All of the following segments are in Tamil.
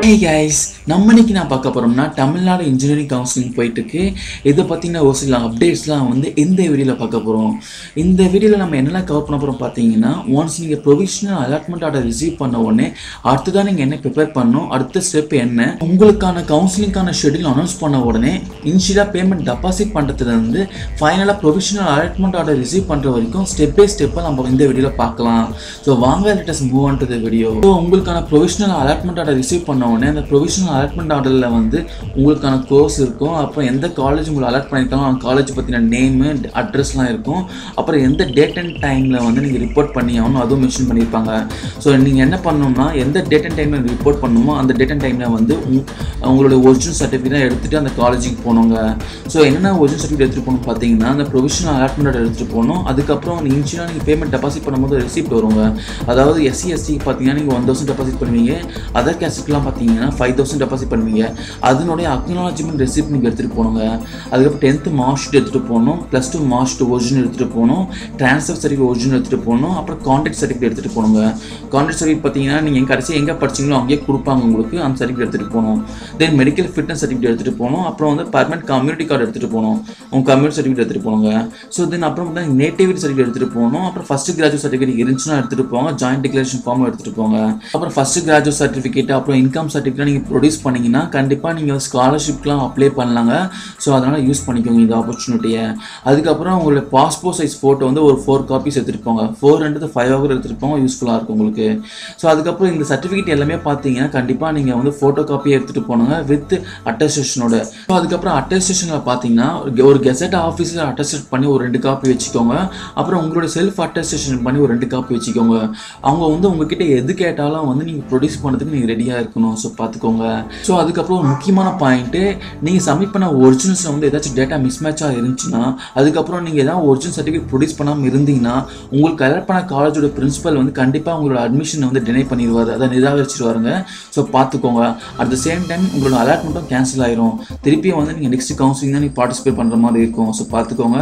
Hey guys, நம்ம இன்னைக்கு நான் பார்க்க போறோம்னா தமிழ்நாடு இன்ஜினியரிங் கவுன்சிலிங் போயிட்டு இருக்கு. இத பத்தின ஒரு சில அப்டேட்ஸ்லாம் வந்து இந்த வீடியோல பார்க்க போறோம். இந்த வீடியோல நம்ம என்னெல்லாம் கவர் பண்ண போறோம் பாத்தீங்கன்னா, once நீங்க provisional allotment order ரிசீவ் பண்ண உடனே அடுத்ததா நீங்க என்ன ப்ரிப்பேர் பண்ணனும், அடுத்த ஸ்டெப் என்ன, உங்களுக்கான கவுன்சிலிங்கான ஷெட்யூல் அனௌன்ஸ் பண்ண உடனே இனிஷியலா பேமெண்ட் டெபாசிட் பண்றதுல இருந்து ஃபைனலா provisional allotment order ரிசீவ் பண்ற வரைக்கும் ஸ்டெப் பை ஸ்டெப்பா நம்ம இந்த வீடியோல பார்க்கலாம். சோ வாங்க let us move on to the video. So உங்களுக்கான provisional allotment order ரிசீவ் பண்ண உடனே அந்த provisional allotment orderல வந்து உங்களுக்கான கோர்ஸ் இருக்கும், அப்புறம் எந்த காலேஜ் உங்களுக்கு அலாட் பண்ணிருக்காங்களோ அந்த காலேஜ் பத்தின நேம் அட்ரஸ்லாம் இருக்கும், அப்புறம் எந்த டேட் அண்ட் டைம்ல வந்து நீங்க ரிப்போர்ட் பண்ணி ஆகணும் அதுவும் மென்ஷன் பண்ணியிருப்பாங்க. ஸோ நீங்க என்ன பண்ணணும்னா எந்த டேட் அண்ட் டைம்ல ரிப்போர்ட் பண்ணணுமோ அந்த டேட் அண்ட் டைம்ல வந்து உங்களுடைய ஒரிஜினல் சர்டிஃபிகேட் எடுத்துட்டு அந்த காலேஜுக்கு போனோங்க. ஸோ என்னென்ன ஒரிஜினல் சர்டிஃபிகேட் எடுத்துட்டு போகணும் பார்த்தீங்கன்னா அந்த ப்ரொவிஷனல் அலாட்மெண்ட் ஆர்டர் எடுத்துட்டு போகணும். அதுக்கப்புறம் இன்ஷியலாக நீங்கள் பேமெண்ட் டெபாசிட் பண்ணும்போது ரிசிப்ட் வருங்க. அதாவது எஸ்சி எஸ்சிக்கு பார்த்தீங்கன்னா நீங்கள் 1000 டெபாசிட் பண்ணுவீங்க, அதர் கேஸ்ட்டுக்குலாம் பார்த்தீங்கன்னா 5000 டெபாசிட் பண்ணுவீங்க. அதனுடைய அக்னாலஜ்மெண்ட் ரெசிப்ட் நீங்கள் எடுத்துகிட்டு போகணுங்க. அதுக்கப்புறம் 10th மார்க் ஷீட் எடுத்துகிட்டு போகணும், +2 மார்க் ஷீட் ஒரிஜினல் எடுத்துகிட்டு போகணும், ட்ரான்ஸ்ஃபர் சர்டிஃபிகேட் ஒரிஜினல் எடுத்துகிட்டு போகணும், அப்புறம் கான்டாக்ட் சர்டிஃபிகேட் எடுத்துகிட்டு போகணுங்க. கான்டாக்ட் சர்டிஃபிகேட் பார்த்தீங்கன்னா நீங்கள் கடைசி எங்கே படிச்சிங்களோ அங்கேயே கொடுப்பாங்க உங்களுக்கு, அந்த சர்டிஃபிகேட் எடுத்துகிட்டு போகணும். தென் மெடிக்கல் ஃபிட்னஸ் சர்டிஃபிகேட் எடுத்துகிட்டு போகணும், அப்புறம் வந்து பர்மனெண்ட் கம்யூனிட்டி கார்டு எடுத்துகிட்டு போகணும், உங்கள் கம்யூனிட்டி சர்டிஃபிகேட் எடுத்துகிட்டு போகணுங்க. ஸோ தென் அப்புறம் வந்து நேட்டிவிட்டி சர்டிஃபிகேட் எடுத்துகிட்டு போகணும், அப்புறம் ஃபர்ஸ்ட் கிராஜுவேட் சர்டிஃபிகேட் இருந்துச்சுன்னா எடுத்துகிட்டு போங்க, ஜாயின்ட் டிக்ளரேஷன் ஃபார்ம் எடுத்துகிட்டு போங்க. அப்புறம் ஃபர்ஸ்ட் கிராஜுவேட் சர்டிஃபிகேட் அப்புறம் இன்கம் சர்டிஃபிகேட் நீங்கள் ப்ரொடியூஸ் பண்ணிங்கன்னா கண்டிப்பாக நீங்கள் ஸ்காலர்ஷிப்லாம் அப்ளை பண்ணலாங்க. ஸோ அதனால் யூஸ் பண்ணிக்கோங்க இந்த ஆப்பர்ச்சுனிட்டியை. அதுக்கப்புறம் உங்களுடைய பாஸ்போர்ட் சைஸ் ஃபோட்டோ வந்து ஒரு 4 காப்பீஸ் எடுத்துகிட்டு போங்க, 4 5 எடுத்துகிட்டு போங்க, யூஸ்ஃபுல்லாக இருக்கும் உங்களுக்கு. ஸோ அதுக்கப்புறம் இந்த சர்டிஃபிகேட் எல்லாமே பார்த்தீங்கன்னா கண்டிப்பாக நீங்கள் வந்து ஃபோட்டோ காப்பியை எடுத்துகிட்டு போனாங்க வித் அட்டஸ்டேஷனோட. ஸோ அதுக்கப்புறம் அட்டஸ்டேஷனில் பார்த்தீங்கன்னா ஒரு கெசட் ஆஃபீஸில் அட்டஸ்டேட் பண்ணி ஒரு 2 காப்பி வச்சுக்கோங்க, அப்புறம் உங்களோட செல்ஃப் அட்டஸ்டேஷன் பண்ணி ஒரு 2 காப்பி வச்சுக்கோங்க. அவங்க வந்து உங்ககிட்ட எது கேட்டாலும் வந்து நீங்கள் ப்ரொடியூஸ் பண்ணுறதுக்கு நீங்கள் ரெடியாக இருக்கணும். ஸோ பார்த்துக்கோங்க. ஸோ அதுக்கப்புறம் ஒரு முக்கியமான பாயிண்ட்டு, நீங்கள் சப்மிட் பண்ண ஒரிஜினல்ஸில் வந்து ஏதாச்சும் டேட்டா மிஸ்மேட்சாக இருந்துச்சுன்னா, அதுக்கப்புறம் நீங்கள் ஏதாவது ஒரிஜினல் சர்டிஃபிகேட் ப்ரொடியூஸ் பண்ணாமல் இருந்தீங்கன்னா உங்களுக்கு அலாட் பண்ண காலேஜோட பிரின்சிபல் வந்து கண்டிப்பாக உங்களோட அட்மிஷனை வந்து டினை பண்ணிடுவார், அதை நிராகரிச்சிடுவாருங்க. ஸோ பார்த்துக்கோங்க. அட் த சேம் டைம் உங்களோட அலாட்மெண்ட்டும் கேன்சல் ஆயிரும், திருப்பியும் வந்து நீங்கள் நெக்ஸ்ட் கவுன்சிலிங் தான் நீங்கள் பார்ட்டிசிபேட் பண்ணுற மாதிரி இருக்கும். ஸோ பார்த்துக்கோங்க.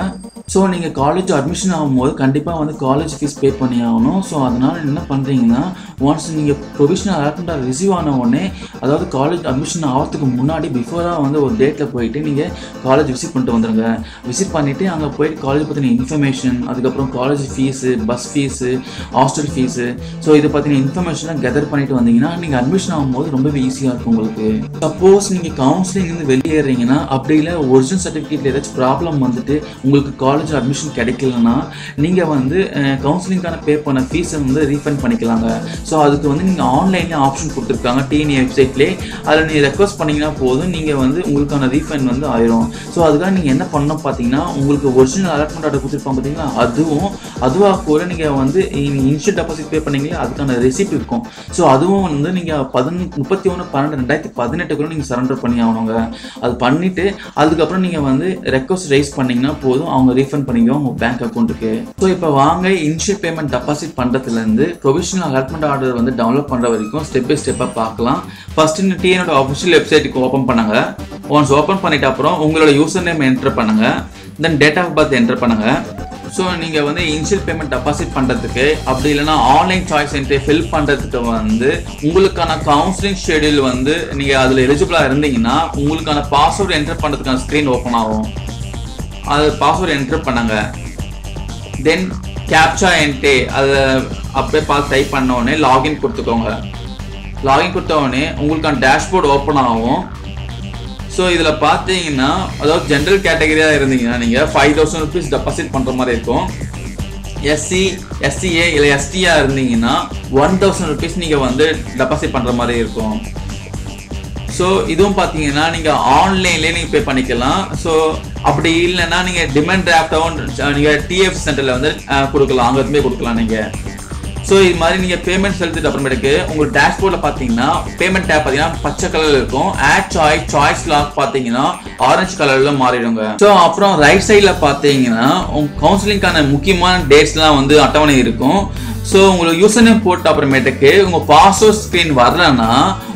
ஸோ நீங்கள் காலேஜ் அட்மிஷன் ஆகும்போது கண்டிப்பாக வந்து காலேஜ் ஃபீஸ் பே பண்ணி ஆகணும். ஸோ அதனால் என்ன பண்ணுறீங்கன்னா ஒன்ஸ் நீங்கள் ப்ரொவிஷனல் அலாட்மெண்ட் ரிசீவ் ஆன உடனே, அதாவது காலேஜ் அட்மிஷன் ஆகிறதுக்கு முன்னாடி பிஃபோராக வந்து ஒரு டேட்டில் போயிட்டு நீங்கள் காலேஜ் விசிட் பண்ணிட்டு வந்துடுங்க. விசிட் பண்ணிவிட்டு அங்கே போயிட்டு காலேஜ் பற்றின இன்ஃபர்மேஷன், அதுக்கப்புறம் college fees, bus fees, hostel fees, so இதை பற்றின இன்ஃபர்மேஷன்லாம் கெதர் பண்ணிட்டு வந்தீங்கன்னா நீங்கள் அட்மிஷன் ஆகும்போது ரொம்பவே ஈஸியாக இருக்கும் உங்களுக்கு. சப்போஸ் நீங்கள் கவுன்சிலிங்லேருந்து வெளியேறீங்கன்னா அப்படி இல்லை ஒரிஜினல் சர்டிஃபிகேட்டில் ஏதாச்சும் ப்ராப்ளம் வந்துட்டு உங்களுக்கு காலேஜ் அட்மிஷன் கிடைக்கலன்னா நீங்கள் வந்து கவுன்சிலிங்கான பே பண்ண ஃபீஸை வந்து ரீஃபண்ட் பண்ணிக்கலாங்க. ஸோ அதுக்கு வந்து நீங்கள் ஆன்லைன்லேயே ஆப்ஷன் கொடுத்துருக்காங்க TNEA வெப்சைட்லேயே, அதில் நீங்கள் ரெக்வஸ்ட் பண்ணிங்கன்னா போதும், நீங்கள் வந்து உங்களுக்கான ரீஃபண்ட் வந்து ஆயிரும். ஸோ அதுக்காக நீங்கள் என்ன பண்ணணும் பார்த்தீங்கன்னா உங்களுக்கு ஒரிஜினல் அலாட்மெண்ட் ஆர்டர் கொடுத்துருப்பாங்க பார்த்தீங்கன்னா அதுவாக கூட நீங்கள் வந்து இனிஷியல் டெபாசிட் பே பண்ணீங்களே அதுக்கான ரெசிப்ட் இருக்கும். ஸோ அதுவும் வந்து நீங்கள் 31/12/2018 கூட நீங்கள் சரண்டர் பண்ணி ஆகணுங்க. அது பண்ணிவிட்டு அதுக்கப்புறம் நீங்கள் வந்து ரெக்வஸ்ட் ரைஸ் பண்ணிங்கன்னா போதும், அவங்க ரீஃபண்ட் பண்ணிக்குவோம் உங்கள் பேங்க் அக்கௌண்ட்டுக்கு. ஸோ இப்போ வாங்க இனிஷியல் பேமெண்ட் டெபாசிட் பண்ணுறதுலேருந்து ப்ரொவிஷனல் அலாட்மெண்ட் ஆர்டர் வந்து டவுன்லோட் பண்ணுற வரைக்கும் ஸ்டெப் பை ஸ்டெப்பாக பார்க்கலாம். ஃபர்ஸ்ட் இந்த TNEA ஆஃபிஷியல் வெப்சைட்டுக்கு ஓப்பன் பண்ணுங்க. ஒன்ஸ் ஓப்பன் பண்ணிட்ட அப்புறம் உங்களோட யூசர் நேம் என்டர் பண்ணுங்க, then date of birth enter பண்ணுங்க. ஸோ நீங்கள் வந்து இனிஷியல் பேமெண்ட் டெபாசிட் பண்ணுறதுக்கு அப்படி இல்லைனா ஆன்லைன் சாய்ஸ் என்ட்ரி ஃபில் பண்ணுறதுக்கு வந்து உங்களுக்கான கவுன்சிலிங் ஷெடியூல் வந்து நீங்கள் அதில் எலிஜிபிளாக இருந்தீங்கன்னா உங்களுக்கான பாஸ்வேர்டு என்டர் பண்ணுறதுக்கான ஸ்க்ரீன் ஓப்பன் ஆகும். அது பாஸ்வேர்டு என்டர் பண்ணுங்க. தென் கேப்சா என்ட்ரி அதை அப்படியே பார்த்து டைப் பண்ண உடனே லாகின் கொடுத்துக்கோங்க. லாகின் கொடுத்த உடனே உங்களுக்கான டேஷ்போர்டு ஓப்பன் ஆகும். ஸோ இதில் பார்த்தீங்கன்னா அதாவது ஜென்ரல் கேட்டகரியாக இருந்தீங்கன்னா நீங்கள் 5000 rupees டெபாசிட் பண்ணுற மாதிரி இருக்கும். SC SCA இல்லை STயாக இருந்தீங்கன்னா 1000 rupees நீங்கள் வந்து டெபாசிட் பண்ணுற மாதிரி இருக்கும். ஸோ இதுவும் பார்த்தீங்கன்னா நீங்கள் ஆன்லைன்லேயே நீங்கள் பே பண்ணிக்கலாம். ஸோ அப்படி இல்லைன்னா நீங்கள் டிமாண்ட் டிராஃப்டாகவும் நீங்கள் TF சென்டரில் வந்து கொடுக்கலாம், அங்கே போய் கொடுக்கலாம் நீங்கள். ஸோ இது மாதிரி நீங்கள் பேமெண்ட் செலுத்திட்டு அப்புறமேட்டுக்கு உங்கள் டேஷ்போர்டில் பார்த்தீங்கன்னா பேமெண்ட் டேப் பார்த்தீங்கன்னா பச்சை கலரில் இருக்கும், ஆட் சாய்ஸ் லாக் பார்த்தீங்கன்னா ஆரஞ்சு கலரில் மாறிடுங்க. ஸோ அப்புறம் ரைட் சைடில் பார்த்தீங்கன்னா உங்கள் கவுன்சிலிங்கான முக்கியமான டேட்ஸ்லாம் வந்து அட்டவணை இருக்கும். ஸோ உங்களுக்கு யூசர் நேம் போட்ட அப்புறமேட்டுக்கு உங்கள் பாஸ்வேர்ட் ஸ்க்ரீன் வரலன்னா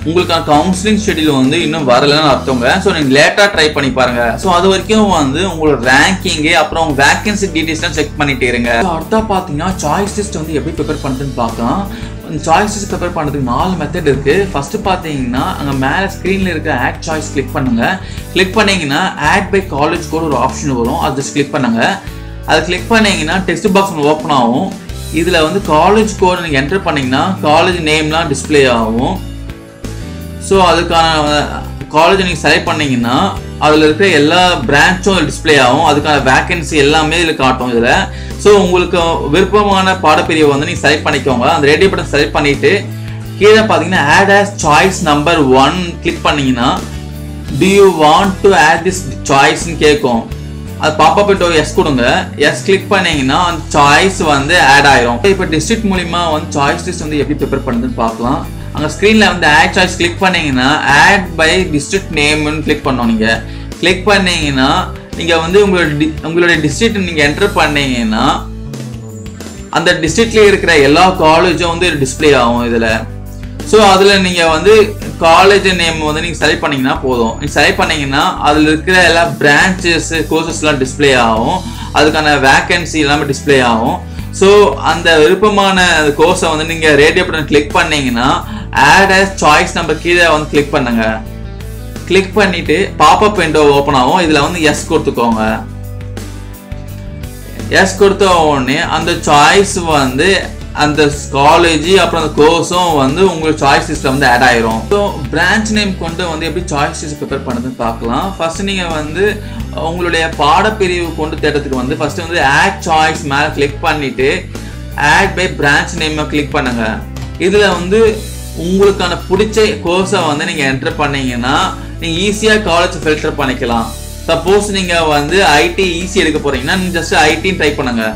உங்களுக்கான கவுன்சிலிங் ஷெட்யூல் வந்து இன்னும் வரலன்னு அர்த்தங்க. ஸோ நீங்கள் லேட்டாக ட்ரை பண்ணி பாருங்க. ஸோ அது வரைக்கும் வந்து உங்களோட ரேங்கிங்கு அப்புறம் உங்க வேகன்சி டீடைல்ஸ்லாம் செக் பண்ணிட்டே இருங்க. அடுத்தா பார்த்தீங்கன்னா சாய்ஸ் லிஸ்ட் வந்து எப்படி ப்ரிப்பேர் பண்ணுறதுன்னு பார்க்கலாம். சாய்ஸ் லிஸ்ட் ப்ரிப்பேர் பண்ணுறதுக்கு 4 மெத்தட் இருக்குது. ஃபஸ்ட்டு பார்த்தீங்கன்னா அங்கே மேலே ஸ்க்ரீனில் இருக்க ஆட் சாய்ஸ் கிளிக் பண்ணுங்கள். கிளிக் பண்ணிங்கன்னா ஆட் பை காலேஜ் கோட் ஒரு ஆப்ஷன் வரும், அது ஜஸ்ட் கிளிக் பண்ணுங்கள். அதை கிளிக் பண்ணிங்கன்னா டெக்ஸ்ட் பாக்ஸ் ஒன்று ஓப்பன் ஆகும். இதில் வந்து காலேஜ் கோட் நீங்கள் என்டர் பண்ணிங்கன்னா காலேஜ் நேம்லாம் டிஸ்பிளே ஆகும். ஸோ அதுக்கான காலேஜ் நீங்கள் செலக்ட் பண்ணிங்கன்னா அதில் இருக்கிற எல்லா பிரான்ச்சும் டிஸ்பிளே ஆகும். அதுக்கான வேகன்சி எல்லாமே இதில் காட்டும் இதில். ஸோ உங்களுக்கு விருப்பமான பாடப்பிரிவை வந்து நீங்கள் செலக்ட் பண்ணிக்கோங்க. அந்த ரேடியோ பட்டன் செலக்ட் பண்ணிவிட்டு கீழே பார்த்தீங்கன்னா add as choice number 1 click பண்ணிங்கன்னா do you want to add this choice ன்னு கேட்கும். அது பாப்பப் விண்டோ எஸ் கொடுங்க. எஸ் கிளிக் பண்ணிங்கன்னா அந்த சாய்ஸ் வந்து ஆட் ஆயிரும். இப்போ டிஸ்ட்ரிக்ட் மூலிமா வந்து சாய்ஸ் லிஸ்ட் வந்து எப்படி ப்ரிப்பேர் பண்ணுறதுன்னு பார்க்கலாம். அங்கே ஸ்க்ரீனில் வந்து ஆட் சாய்ஸ் கிளிக் பண்ணிங்கன்னா ஆட் பை டிஸ்ட்ரிக்ட் நேம்னு கிளிக் பண்ணோம். நீங்கள் கிளிக் பண்ணிங்கன்னா நீங்கள் வந்து உங்களுடைய டிஸ்ட்ரிக்ட் நீங்கள் என்டர் பண்ணீங்கன்னா அந்த டிஸ்ட்ரிக்ட்லேயே இருக்கிற எல்லா காலேஜும் வந்து டிஸ்பிளே ஆகும் இதில். ஸோ அதில் நீங்கள் வந்து காலேஜ் நேம் வந்து நீங்கள் செலக்ட் பண்ணிங்கன்னா போதும். நீங்கள் செலக்ட் பண்ணிங்கன்னா அதில் இருக்கிற எல்லா பிரான்ச்சஸ் கோர்சஸ்லாம் டிஸ்பிளே ஆகும். அதுக்கான வேகன்சி எல்லாமே டிஸ்பிளே ஆகும். ஸோ அந்த விருப்பமான கோர்ஸை வந்து நீங்கள் ரேடியோ பட்டன் கிளிக் பண்ணீங்கன்னா ஆட் ஆஸ் சாய்ஸ் நம்பர் கீழே வந்து கிளிக் பண்ணுங்க. கிளிக் பண்ணிட்டு பாப்அப் விண்டோ ஓப்பன் ஆகும். இதில் வந்து எஸ் கொடுத்துக்கோங்க. எஸ் கொடுத்த உடனே அந்த சாய்ஸ் வந்து அந்த காலேஜ் அப்புறம் அந்த கோர்ஸும் வந்து உங்களுக்கு சாய்ஸ் லிஸ்ட்ல வந்து ஆட் ஆயிரும். ஸோ பிரான்ச் நேம் கொண்டு வந்து எப்படி சாய்ஸ் லிஸ்ட் ப்ரிப்பேர் பண்ணுறதுன்னு பார்க்கலாம். ஃபர்ஸ்ட் நீங்கள் வந்து உங்களுடைய பாடப்பிரிவு கொண்டு தேடுறதுக்கு வந்து ஃபர்ஸ்ட் வந்து ஆட் சாய்ஸ் மேலே கிளிக் பண்ணிட்டு add by branch name click பண்ணுங்க. இதில் வந்து உங்களுக்கான பிடிச்ச கோர்ஸை வந்து நீங்கள் என்டர் பண்ணீங்கன்னா நீங்கள் ஈஸியாக காலேஜ் ஃபில்டர் பண்ணிக்கலாம். சப்போஸ் நீங்கள் வந்து ஐடி ஈஸி எடுக்க போறீங்கன்னா நீங்கள் ஜஸ்ட் ஐடின்னு டைப் பண்ணுங்க.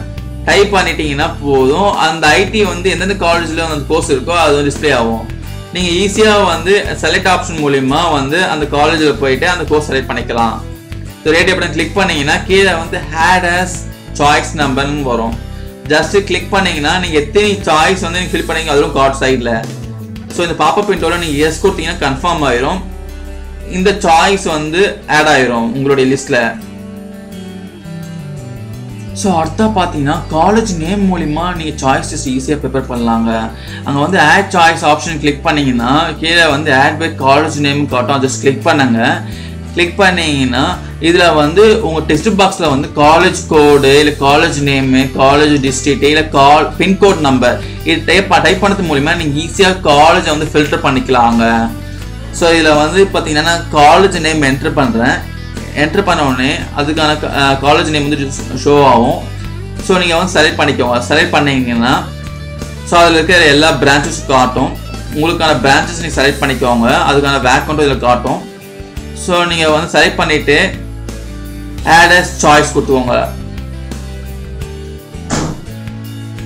டைப் பண்ணிட்டீங்கன்னா போதும். அந்த ஐடி வந்து எந்தெந்த காலேஜில் அந்த கோர்ஸ் இருக்கோ அது வந்து டிஸ்பிளே ஆகும். நீங்கள் ஈஸியாக வந்து செலக்ட் ஆப்ஷன் மூலிமா வந்து அந்த காலேஜில் போயிட்டு அந்த கோர்ஸ் செலக்ட் பண்ணிக்கலாம். ஸோ ரேடியோ பட்டன் கிளிக் பண்ணீங்கன்னா கீழே வந்து ஆட் ஆஸ் சாய்ஸ் நம்பர்னு வரும். ஜஸ்ட் கிளிக் பண்ணீங்கன்னா நீங்கள் எத்தனை சாய்ஸ் வந்து நீங்கள் ஃபில் பண்ணீங்க அதுவும் கார்ட் சைடில். ஸோ இந்த பாப்அப் விண்டோவில் நீங்கள் எஸ் கொடுத்தீங்கன்னா கன்ஃபார்ம் ஆயிரும். இந்த சாய்ஸ் வந்து ஆட் ஆயிரும் உங்களுடைய லிஸ்ட்ல. ஸோ அடுத்தா பார்த்தீங்கன்னா காலேஜ் நேம் மூலிமா நீங்கள் சாய்ஸ் லிஸ்ட் ஈஸியாக ப்ரிப்பேர் பண்ணலாங்க. அங்கே வந்து ஆட் சாய்ஸ் ஆப்ஷன் கிளிக் பண்ணிங்கன்னா கீழே வந்து ஆட் பை காலேஜ் நேம் காட்டும். ஜஸ்ட் கிளிக் பண்ணுங்க. கிளிக் பண்ணிங்கன்னா இதில் வந்து உங்கள் டெக்ஸ்ட் பாக்ஸில் வந்து காலேஜ் கோடு இல்லை காலேஜ் நேமு காலேஜ் டிஸ்ட்ரிக்ட் இல்லை பின்கோட் நம்பர் இது டைப் பண்ணது மூலிமா நீங்கள் ஈஸியாக காலேஜை வந்து ஃபில்டர் பண்ணிக்கலாங்க. ஸோ இதில் வந்து பார்த்தீங்கன்னா காலேஜ் நேம் என்ட்ரு பண்ணுறேன். என்ட்ரு பண்ண உடனே அதுக்கான காலேஜ் நேம் வந்து ஷோ ஆகும். ஸோ நீங்கள் வந்து செலக்ட் பண்ணிக்கோங்க. செலக்ட் பண்ணிங்கன்னா ஸோ அதில் இருக்கிற எல்லா பிரான்ச்சஸ் காட்டும். உங்களுக்கான பிரான்ச்சஸ் நீங்கள் செலக்ட் பண்ணிக்கோங்க. அதுக்கான வேக்கண்ட்டும் இதில் காட்டும். ஸோ நீங்கள் வந்து செலக்ட் பண்ணிவிட்டு ஆட் ஆஸ் சாய்ஸ் கொடுத்துக்கோங்க.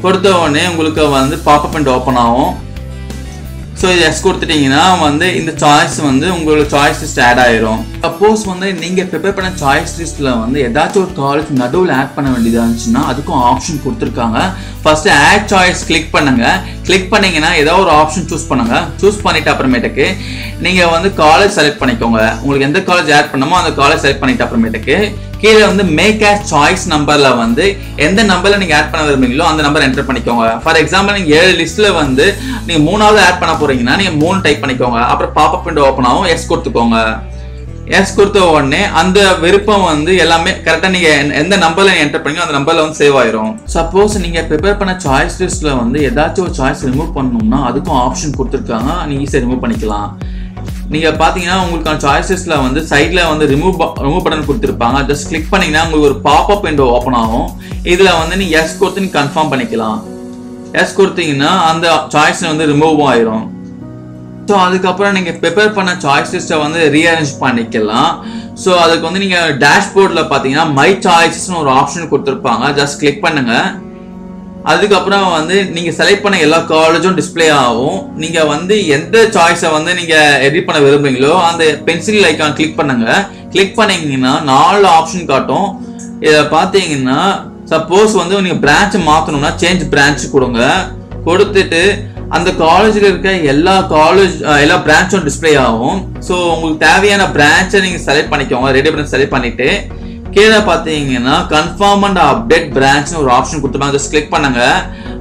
கொடுத்த உடனே உங்களுக்கு வந்து பாப்அப் விண்டோ ஓப்பன் ஆகும். ஸோ இது எஸ் கொடுத்துட்டீங்கன்னா வந்து இந்த சாய்ஸ் வந்து உங்களோட சாய்ஸ் லிஸ்ட் ஆட் ஆயிரும். சப்போஸ் வந்து நீங்கள் ப்ரிப்பேர் பண்ண சாய்ஸ் லிஸ்ட்டில் வந்து ஏதாச்சும் ஒரு காலேஜ் நடுவில் ஆட் பண்ண வேண்டியதாக இருந்துச்சுன்னா அதுக்கும் ஆப்ஷன் கொடுத்துருக்காங்க. ஃபர்ஸ்ட் ஆட் சாய்ஸ் கிளிக் பண்ணுங்க. கிளிக் பண்ணீங்கன்னா ஏதோ ஒரு ஆப்ஷன் சூஸ் பண்ணுங்க. சூஸ் பண்ணிட்டு அப்புறமேட்டுக்கு நீங்கள் வந்து காலேஜ் செலக்ட் பண்ணிக்கோங்க. உங்களுக்கு எந்த காலேஜ் ஆட் பண்ணமோ அந்த காலேஜ் செலக்ட் பண்ணிட்டு அப்புறமேட்டுக்கு கீழே வந்து மேக் ஆஸ் சாய்ஸ் நம்பர்ல வந்து எந்த நம்பர்ல நீங்க ஆட் பண்ண விரும்புறீங்களோ அந்த நம்பர் என்டர் பண்ணிக்கோங்க. ஃபார் எக்ஸாம்பிள் நீங்க 7 லிஸ்ட்ல வந்து நீங்க 3வது ஆட் பண்ண போறீங்கன்னா நீங்க 3 டைப் பண்ணிக்கோங்க. அப்புறம் பாப்அப் விண்டோ ஓப்பன் ஆகும். எஸ் கொடுத்துக்கோங்க. எஸ் கொடுத்த உடனே அந்த விருப்பம் வந்து எல்லாமே கரெக்டா நீங்க எந்த நம்பர்ல என்டர் பண்ணீங்களோ அந்த நம்பர்ல வந்து சேவ் ஆயிரும். சப்போஸ் நீங்க ப்ரிப்பேர் பண்ண சாய்ஸ் லிஸ்ட்ல வந்து ஏதாச்சும் ஒரு சாய்ஸ் ரிமூவ் பண்ணணும்னா அதுக்கும் ஆப்ஷன் கொடுத்துருக்காங்க. நீங்க ஈஸியா ரிமூவ் பண்ணிக்கலாம். நீங்க பாத்தீங்கன்னா உங்களுக்கான சாய்ஸஸ்ல வந்து சைட்ல வந்து ரிமூவ் பட்டன் கொடுத்துருப்பாங்க. ஜஸ்ட் கிளிக் பண்ணீங்கன்னா உங்களுக்கு ஒரு பாப்அப் விண்டோ ஓப்பன் ஆகும். இதுல வந்து நீங்க எஸ் கொடுத்து நீங்க கன்ஃபார்ம் பண்ணிக்கலாம். எஸ் கொடுத்தீங்கன்னா அந்த சாய்ஸ் வந்து ரிமூவ் ஆயிரும். ஸோ அதுக்கப்புறம் நீங்கள் ப்ரிப்பேர் பண்ண சாய்ஸ் லிஸ்ட்டை வந்து ரீஅரேஞ்ச் பண்ணிக்கலாம். ஸோ அதுக்கு வந்து நீங்கள் டேஷ்போர்டில் பார்த்தீங்கன்னா மை சாய்ஸஸ்னு ஒரு ஆப்ஷன் கொடுத்துருப்பாங்க. ஜஸ்ட் கிளிக் பண்ணுங்க. அதுக்கப்புறம் வந்து நீங்கள் செலக்ட் பண்ண எல்லா காலேஜும் டிஸ்பிளே ஆகும். நீங்கள் வந்து எந்த சாய்ஸை வந்து நீங்கள் எடிட் பண்ண விரும்புறீங்களோ அந்த பென்சில் ஐக்கான் கிளிக் பண்ணுங்க. கிளிக் பண்ணீங்கன்னா 4 ஆப்ஷன் காட்டும். இதை பார்த்தீங்கன்னா சப்போஸ் வந்து நீங்கள் பிரான்ச் மாற்றணும்னா சேஞ்ச் பிரான்ச் கொடுங்க. கொடுத்துட்டு அந்த காலேஜில் இருக்க எல்லா பிரான்ச்சும் டிஸ்பிளே ஆகும். ஸோ உங்களுக்கு தேவையான பிரான்ச்சை நீங்கள் செலக்ட் பண்ணிக்கோங்க. ரெடி பண்ணி செலக்ட் பண்ணிட்டு கீழே பார்த்தீங்கன்னா கன்ஃபார்ம் அண்ட் அப்டேட் பிரான்ச்னு ஒரு ஆப்ஷன் கொடுத்துருப்பாங்க. ஜஸ்ட் கிளிக் பண்ணுங்க,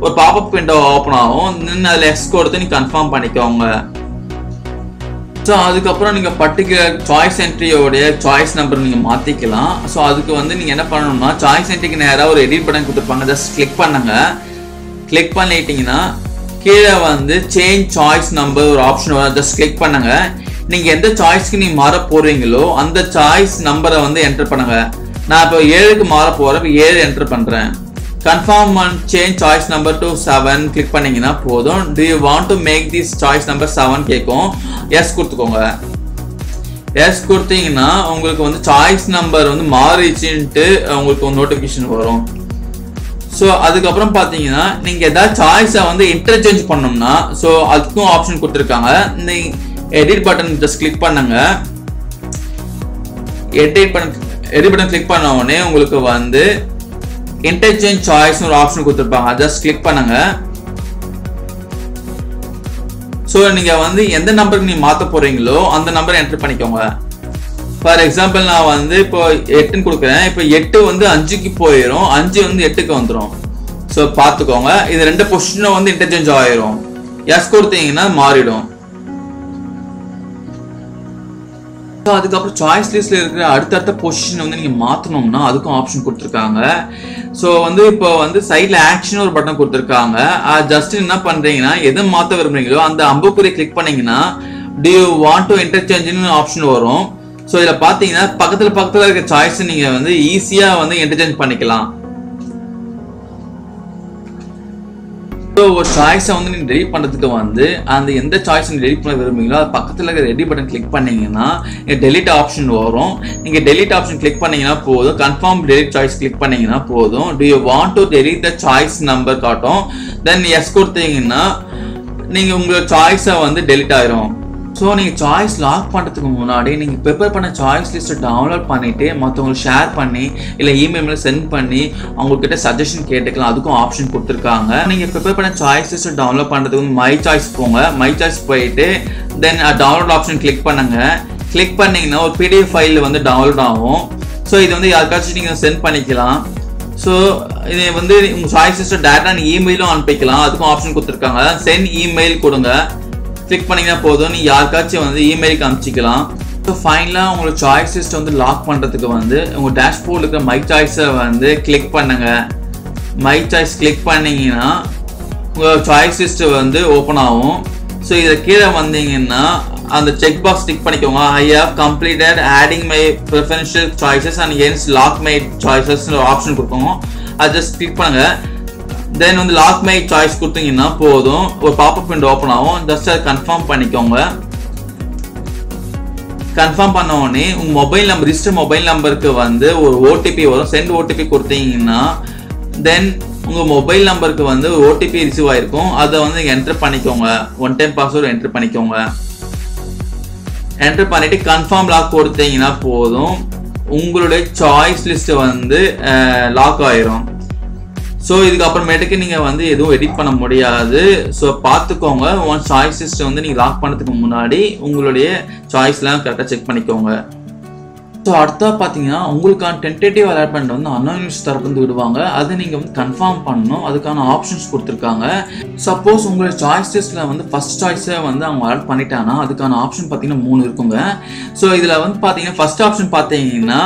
ஒரு பாப்அப் விண்டோ ஓப்பன் ஆகும். அதில் எஸ் கொடுத்து நீங்கள் கன்ஃபார்ம் பண்ணிக்கோங்க. ஸோ அதுக்கப்புறம் நீங்கள் பர்டிகுலர் சாய்ஸ் என்ட்ரியோடைய சாய்ஸ் நம்பர் நீங்கள் மாற்றிக்கலாம். ஸோ அதுக்கு வந்து நீங்கள் என்ன பண்ணணும்னா சாய்ஸ் என்ட்ரிக்கு நேராக ஒரு எடிட் பட்டன் கொடுத்துருப்பாங்க. ஜஸ்ட் கிளிக் பண்ணுங்க. கிளிக் பண்ணிட்டீங்கன்னா கீழே வந்து சேஞ்ச் சாய்ஸ் நம்பர் ஒரு ஆப்ஷன் வரும். ஜஸ்ட் கிளிக் பண்ணுங்க. நீங்கள் எந்த சாய்ஸ்க்கு நீங்கள் மாற போகிறீங்களோ அந்த சாய்ஸ் நம்பரை வந்து என்டர் பண்ணுங்க. நான் இப்போ 7க்கு மாற போகிறேன். இப்போ 7 என்டர் பண்ணுறேன். Confirm and change choice number to 7 click பண்ணீங்கன்னா போதும். Do you want to make this choice number 7 கேட்கும். எஸ் கொடுத்துக்கோங்க. எஸ் கொடுத்தீங்கன்னா உங்களுக்கு வந்து சாய்ஸ் நம்பர் வந்து மாறிச்சுன்ட்டு உங்களுக்கு ஒரு நோட்டிஃபிகேஷன் வரும். ஸோ அதுக்கப்புறம் பார்த்தீங்கன்னா நீங்கள் ஏதாவது சாய்ஸை வந்து இன்டர்சேஞ்ச் பண்ணோம்னா ஸோ அதுக்கும் ஆப்ஷன் கொடுத்துருக்காங்க. எடிட் பட்டன் ஜஸ்ட் கிளிக் பண்ணுங்க. எடிட் பட்டன் கிளிக் பண்ண உடனே உங்களுக்கு வந்து இன்டர்சேஞ்ச் சாய்ஸ் ஒரு ஆப்ஷன் கொடுத்துருப்பாங்க. ஜஸ்ட் கிளிக் பண்ணுங்க. ஸோ நீங்க வந்து எந்த நம்பருக்கு நீங்க மாற்ற போறீங்களோ அந்த நம்பரை என்டர் பண்ணிக்கோங்க. ஃபார் எக்ஸாம்பிள் நான் வந்து இப்போ 8ன்னு கொடுக்குறேன். இப்போ 8 வந்து 5க்கு போயிடும், 5 வந்து 8க்கு வந்துடும். ஸோ பார்த்துக்கோங்க, இது 2 பொசிஷனும் வந்து இன்டர்சேஞ்ச் ஆயிரும். எஸ் கொடுத்தீங்கன்னா மாறிடும். அதுக்கப்புறம் சாய்ஸ் லிஸ்ட்ல இருக்கிற அடுத்தடுத்த பொசிஷன் வந்து நீங்க மாத்தணும்னா அதுக்கும் ஆப்ஷன் கொடுத்துருக்காங்க. ஸோ வந்து இப்போ வந்து சைட்ல ஆக்ஷன் ஒரு பட்டன் கொடுத்துருக்காங்க. ஜஸ்ட் என்ன பண்றீங்கன்னா எதை மாத்த விரும்புறீங்களோ அந்த அம்புக்குறி கிளிக் பண்ணீங்கன்னா டு யூ வாண்ட் டு இன்டர்சேஞ்ச்னு ஆப்ஷன் வரும். ஸோ இதில் பார்த்தீங்கன்னா பக்கத்துல இருக்க சாய்ஸ் நீங்க வந்து ஈஸியா வந்து இன்டர்சேஞ்ச் பண்ணிக்கலாம். ஸோ ஒரு சாய்ஸை வந்து நீங்கள் டெலிட் பண்ணுறதுக்கு வந்து அந்த எந்த சாய்ஸ் நீங்கள் டெலிட் பண்ண விரும்புங்களோ அது பக்கத்தில் இருக்கிற ரெடி பட்டன் கிளிக் பண்ணீங்கன்னா டெலிட் ஆப்ஷன் வரும். நீங்கள் டெலிட் ஆப்ஷன் கிளிக் பண்ணீங்கன்னா போதும். கன்ஃபார்ம் டெலிட் சாய்ஸ் கிளிக் பண்ணீங்கன்னா போதும். Do you want to delete the choice number காட்டும். தென் எஸ் கொடுத்தீங்கன்னா நீங்கள் உங்களோட சாய்ஸை வந்து டெலிட் ஆயிரும். ஸோ நீங்கள் சாய்ஸ் லாக் பண்ணுறதுக்கு முன்னாடி நீங்கள் ப்ரிப்பேர் பண்ண சாய்ஸ் லிஸ்ட்டை டவுன்லோட் பண்ணிவிட்டு மற்றவங்களுக்கு ஷேர் பண்ணி இல்லை இமெயிலில் சென்ட் பண்ணி அவங்கக்கிட்ட சஜஷன் கேட்டுக்கலாம். அதுக்கும் ஆப்ஷன் கொடுத்துருக்காங்க. நீங்கள் ப்ரிப்பேர் பண்ண சாய்ஸ் லிஸ்ட்டை டவுன்லோட் பண்ணுறதுக்கு மை சாய்ஸ் போங்க. மை சாய்ஸ் போயிட்டு தென் டவுன்லோட் ஆப்ஷன் கிளிக் பண்ணுங்க. கிளிக் பண்ணிங்கன்னா ஒரு பிடிஎஃப் ஃபைல் வந்து டவுன்லோட் ஆகும். ஸோ இது வந்து யாருக்காச்சும் நீங்கள் சென்ட் பண்ணிக்கலாம். ஸோ இது வந்து உங்கள் சாய்ஸ் லிஸ்ட்டை டேரெக்டாக நீங்கள் இமெயிலும் அனுப்பிக்கலாம். அதுக்கும் ஆப்ஷன் கொடுத்துருக்காங்க. சென்ட் இமெயில் கொடுங்க. கிளிக் பண்ணீங்கன்னா போதும், நீ யாருக்காச்சும் வந்து இமெயிலுக்கு அனுப்பிச்சிக்கலாம். ஸோ ஃபைனலாக உங்களோட சாய்ஸ் லிஸ்ட்டை வந்து லாக் பண்ணுறதுக்கு வந்து உங்கள் டேஷ்போர்டில் இருக்கிற மை சாய்ஸை வந்து கிளிக் பண்ணுங்க. மை சாய்ஸ் கிளிக் பண்ணிங்கன்னா உங்கள் சாய்ஸ் லிஸ்ட்டு வந்து ஓப்பன் ஆகும். ஸோ இதை கீழே வந்தீங்கன்னா அந்த செக் பாக்ஸ் டிக் பண்ணிக்கோங்க. I have completed adding my preferential choices and hence lock my சாய்ஸஸ்னு ஒரு ஆப்ஷன் கொடுக்கோங்க. அதை ஜஸ்ட் கிளிக் பண்ணுங்க. தென் வந்து லாக் மை சாய்ஸ் கொடுத்தீங்கன்னா போதும், ஒரு பாப்அப் விண்டோ ஓப்பன் ஆகும். ஜஸ்ட் அதை கன்ஃபார்ம் பண்ணிக்கோங்க. கன்ஃபார்ம் பண்ண உடனே உங்கள் மொபைல் நம்பர் ரிஜிஸ்டர் மொபைல் நம்பருக்கு வந்து ஒரு ஓடிபி வரும். சென்ட் ஓடிபி கொடுத்தீங்கன்னா தென் உங்கள் மொபைல் நம்பருக்கு வந்து ஒரு ஓடிபி ரிசீவ் ஆகிருக்கும். அதை வந்து நீங்கள் என்டர் பண்ணிக்கோங்க. 1 டைம் பாஸ்வேர்டு என்டர் பண்ணிக்கோங்க. என்டர் பண்ணிவிட்டு கன்ஃபார்ம் லாக் கொடுத்தீங்கன்னா போதும், உங்களுடைய சாய்ஸ் லிஸ்ட்டு வந்து லாக் ஆயிரும். ஸோ இதுக்கப்புறமேட்டுக்கு நீங்கள் வந்து எதுவும் எடிட் பண்ண முடியாது. ஸோ பார்த்துக்கோங்க, ஒன் சாய்ஸ் லிஸ்ட்டை வந்து நீங்கள் லாக் பண்ணதுக்கு முன்னாடி உங்களுடைய சாய்ஸ்லாம் கரெக்டாக செக் பண்ணிக்கோங்க. ஸோ அடுத்தா பார்த்தீங்கன்னா உங்களுக்கான டென்டேட்டிவ் அலாட்மெண்ட் வந்து அனானிமஸ் தரப்புலேருந்து விடுவாங்க. அதை நீங்கள் வந்து கன்ஃபார்ம் பண்ணணும். அதுக்கான ஆப்ஷன்ஸ் கொடுத்துருக்காங்க. சப்போஸ் உங்களோட சாய்ஸ் லிஸ்ட்டில் வந்து ஃபஸ்ட் சாய்ஸை வந்து அவங்க அலாட் பண்ணிட்டாங்கன்னா அதுக்கான ஆப்ஷன் பார்த்தீங்கன்னா 3 இருக்குங்க. ஸோ இதில் வந்து பார்த்தீங்கன்னா ஃபஸ்ட் ஆப்ஷன் பார்த்தீங்கன்னா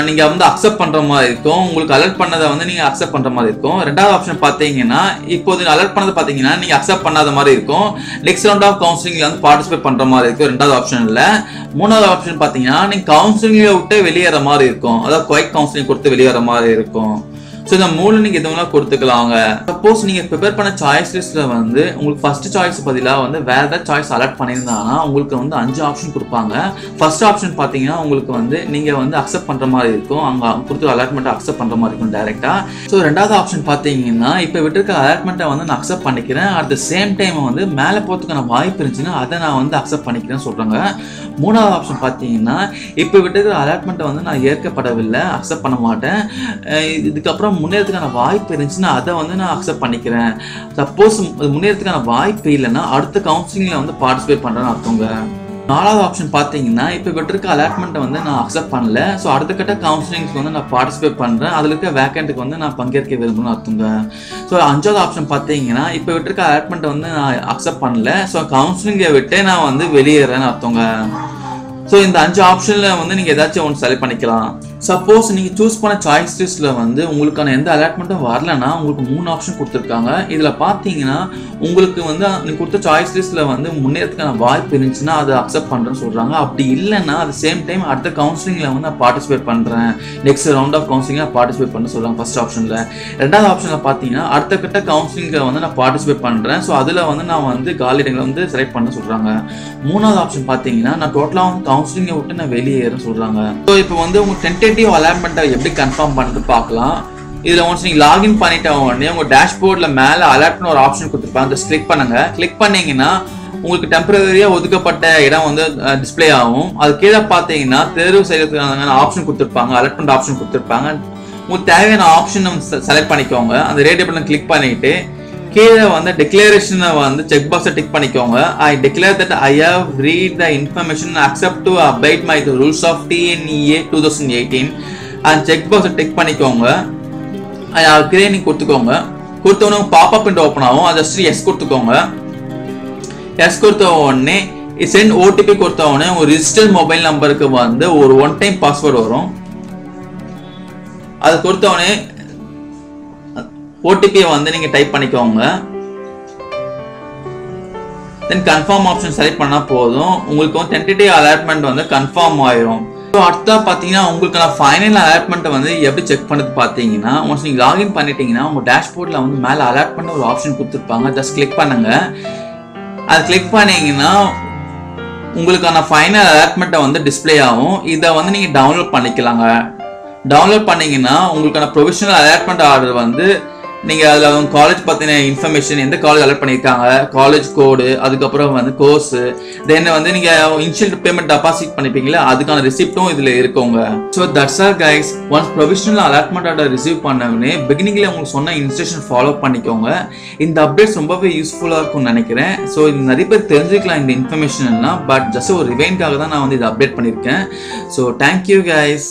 நீங்கள் வந்து அக்செப்ட் பண்ணுற மாதிரி இருக்கும். உங்களுக்கு அலர்ட் பண்ணதை வந்து நீங்கள் அக்செப்ட் பண்ணுற மாதிரி இருக்கும். ரெண்டாவது ஆப்ஷன் பார்த்தீங்கன்னா இப்போது அலர்ட் பண்ணது பார்த்தீங்கன்னா நீங்கள் அக்செப்ட் பண்ணாத மாதிரி இருக்கும். நெக்ஸ்ட் ரவுண்ட் ஆஃப் கவுன்சிலிங்கில் வந்து பார்ட்டிசிபேட் பண்ணுற மாதிரி இருக்கும் ரெண்டாவது ஆப்ஷனில். மூணாவது ஆப்ஷன் பார்த்தீங்கன்னா நீங்கள் கவுன்சிலிங்கை விட்டு வெளியேற மாதிரி இருக்கும். அதாவது குவைட் கவுன்சிலிங் கொடுத்து வெளியேற மாதிரி இருக்கும். ஸோ இந்த 3 நீங்கள் எதுவும் கொடுத்துக்கலாங்க. சப்போஸ் நீங்கள் ப்ரிப்பேர் பண்ண சாய்ஸ் லிஸ்ட்டில் வந்து உங்களுக்கு ஃபர்ஸ்ட் சாய்ஸ் பதிலாக வந்து வேறு ஏதாவது சாய்ஸ் அலர்ட் பண்ணியிருந்தாங்கன்னா உங்களுக்கு வந்து 5 ஆப்ஷன் கொடுப்பாங்க. ஃபர்ஸ்ட் ஆப்ஷன் பார்த்தீங்கன்னா உங்களுக்கு வந்து நீங்கள் வந்து அக்செப்ட் பண்ணுற மாதிரி இருக்கும். அங்கே கொடுத்துரு அலாட்மெண்ட்டை அக்செப்ட் பண்ணுற மாதிரி இருக்கும் டேரெக்டாக. ஸோ ரெண்டாவது ஆப்ஷன் பார்த்தீங்கன்னா இப்போ விட்டுருக்க அலாட்மெண்ட்டை வந்து நான் அக்செப்ட் பண்ணிக்கிறேன், அட் த சேம் டைம் வந்து மேலே போகிறதுக்கான வாய்ப்பு இருந்துச்சுன்னா அதை நான் வந்து அக்செப்ட் பண்ணிக்கிறேன்னு சொல்கிறாங்க. மூணாவது ஆப்ஷன் பார்த்தீங்கன்னா இப்போ விட்டுருக்கிற அலாட்மெண்ட்டை வந்து நான் ஏற்கப்படவில்லை, அக்செப்ட் பண்ண மாட்டேன், இதுக்கப்புறம் முன்னேறதுக்கான வாய்ப்பு இருந்துச்சுன்னா அதை வந்து நான் அக்செப்ட் பண்ணிக்கிறேன். சப்போஸ் முன்னேறதுக்கான வாய்ப்பு இல்லைன்னா அடுத்த கவுன்சிலிங்கில் வந்து பார்ட்டிசிபேட் பண்ணுறேன்னு அர்த்தங்க. 4வது ஆப்ஷன் பார்த்தீங்கன்னா இப்போ விட்டுருக்க அலாட்மெண்ட்டை வந்து நான் அக்செப்ட் பண்ணல, ஸோ அடுத்த கட்ட கவுன்சிலிங்ஸ்க்கு வந்து நான் பார்ட்டிசிபேட் பண்ணுறேன், அதில் இருக்க வேக்கண்ட்டுக்கு வந்து நான் பங்கேற்க விரும்புன்னு அர்த்தங்க. ஸோ 5வது ஆப்ஷன் பார்த்தீங்கன்னா இப்போ விட்டுருக்க அலாட்மெண்ட்டை வந்து நான் அக்செப்ட் பண்ணல, ஸோ கவுன்சிலிங்கை விட்டு நான் வந்து வெளியேறேன்னு அர்த்தங்க. ஸோ இந்த 5 ஆப்ஷனில் வந்து நீங்கள் ஏதாச்சும் ஒன்று செலக்ட் பண்ணிக்கலாம். சப்போஸ் நீங்கள் சூஸ் பண்ண சாய்ஸ் லிஸ்ட்டில் வந்து உங்களுக்கான எந்த அலாட்மெண்ட்டும் வரலன்னா உங்களுக்கு 3 ஆப்ஷன் கொடுத்துருக்காங்க. இதில் பார்த்தீங்கன்னா உங்களுக்கு வந்து நீங்கள் கொடுத்த சாய்ஸ் லிஸ்ட்டில் வந்து முன்னேறதுக்கான வாய்ப்பு இருந்துச்சுன்னா அதை அக்செப்ட் பண்ணுறேன்னு சொல்கிறாங்க. அப்படி இல்லைன்னா அது சேம் டைம் அடுத்த கவுன்சிலிங்கில் வந்து நான் பார்ட்டிசிபேட் பண்ணுறேன், நெக்ஸ்ட் ரவுண்ட் ஆஃப் கவுன்சிலிங்கில் பார்ட்டிசிபேட் பண்ண சொல்கிறாங்க ஃபர்ஸ்ட் ஆப்ஷனில். 2வது ஆப்ஷனில் பார்த்தீங்கன்னா அடுத்த கட்ட கவுன்சிலிங்கில் வந்து நான் பார்ட்டிசிபேட் பண்ணுறேன், ஸோ அதில் வந்து நான் வந்து காலிடங்களை வந்து செலக்ட் பண்ண சொல்கிறாங்க. 3வது ஆப்ஷன் பார்த்தீங்கன்னா நான் டோட்டலாக வந்து கவுன்சிலிங்கை விட்டு நான் வெளியேறேன்னு சொல்கிறாங்க. ஸோ இப்போ வந்து உங்கள் டென்டேட்டிவ் அலாட்மெண்ட்டை எப்படி கன்ஃபார்ம் பண்ணிட்டு பார்க்கலாம். இதில் ஒன்ஸ் நீங்கள் லாகின் பண்ணிட்ட உடனே உங்கள் டேஷ்போர்டில் மேலே அலாட்மெண்ட் ஒரு ஆப்ஷன் கொடுத்துருப்பாங்க, ஜஸ்ட் கிளிக் பண்ணுங்க. கிளிக் பண்ணீங்கன்னா உங்களுக்கு டெம்பரரியாக ஒதுக்கப்பட்ட இடம் வந்து டிஸ்பிளே ஆகும். அது கீழே பார்த்தீங்கன்னா தேர்வு செய்யறதுக்கான ஆப்ஷன் கொடுத்துருப்பாங்க, அலாட்மெண்ட் ஆப்ஷன் கொடுத்துருப்பாங்க. உங்களுக்கு தேவையான ஆப்ஷன் செலக்ட் பண்ணிக்கோங்க. அந்த ரேடியோ பட்டன் கிளிக் பண்ணிட்டு கீழே வந்து டிக்ளரேஷனை வந்து செக் பாக்ஸை டிக் பண்ணிக்கோங்க. I declare that I have read the information accept to abide my rules of TNEA 2018 அந்த செக் பாக்ஸை டிக் பண்ணிக்கோங்க. அதுக்கே நீங்கள் கொடுத்துக்கோங்க. கொடுத்தோடனே பாப்அப் விண்டோ ஓப்பன் ஆகும், அது ஜஸ்ட் எஸ் கொடுத்துக்கோங்க. எஸ் கொடுத்த உடனே சென்ட் ஓடிபி கொடுத்த உடனே உங்கள் ரிஜிஸ்டர்ட் மொபைல் நம்பருக்கு வந்து ஒரு 1 டைம் பாஸ்வேர்டு வரும். அது கொடுத்த உடனே ஓடிபியை வந்து நீங்க டைப் பண்ணிக்கோங்க. தென் கன்ஃபார்ம் ஆப்ஷன் செலக்ட் பண்ணா போதும், உங்களுக்கு வந்து டென்டேட்டிவ் அலாட்மெண்ட் வந்து கன்ஃபார்ம் ஆயிரும். ஸோ அடுத்தா பார்த்தீங்கன்னா உங்களுக்கான ஃபைனல் அலாட்மெண்ட்டை வந்து எப்படி செக் பண்ணுறது பார்த்தீங்கன்னா ஒன்ஸ் நீங்கள் லாகின் பண்ணிட்டீங்கன்னா உங்கள் டேஷ்போர்டில் வந்து மேலே அலாட்மெண்ட் ஒரு ஆப்ஷன் கொடுத்துருப்பாங்க, ஜஸ்ட் கிளிக் பண்ணுங்க. அது கிளிக் பண்ணீங்கன்னா உங்களுக்கான ஃபைனல் அலாட்மெண்ட்டை வந்து டிஸ்பிளே ஆகும். இதை வந்து நீங்கள் டவுன்லோட் பண்ணிக்கலாங்க. டவுன்லோட் பண்ணீங்கன்னா உங்களுக்கான ப்ரொவிஷனல் அலாட்மெண்ட் ஆர்டர் வந்து நீங்கள் அதில் உங்கள் காலேஜ் பற்றின இன்ஃபர்மேஷன், எந்த காலேஜ் அலாட் பண்ணியிருக்காங்க, காலேஜ் கோடு, அதுக்கப்புறம் வந்து கோர்ஸு, தென் வந்து நீங்கள் இனிஷியல் பேமெண்ட் டெபாசிட் பண்ணிப்பீங்களா அதுக்கான ரிசிப்டும் இதில் இருக்குங்க. So that's all guys. Once provisional allotment order receive பண்ணவுடனே பிகினிங்கில் உங்களுக்கு சொன்ன இன்ஸ்ட்ரக்ஷன் ஃபாலோ பண்ணிக்கோங்க. இந்த அப்டேட்ஸ் ரொம்பவே யூஸ்ஃபுல்லாக இருக்கும்னு நினைக்கிறேன். ஸோ இது நிறைய பேர் தெரிஞ்சுக்கலாம் இந்த இன்ஃபர்மேஷன் எல்லாம், பட் ஜஸ்ட் ஒரு ரிவைன்காக தான் நான் வந்து இதை அப்டேட் பண்ணியிருக்கேன். So thank you guys.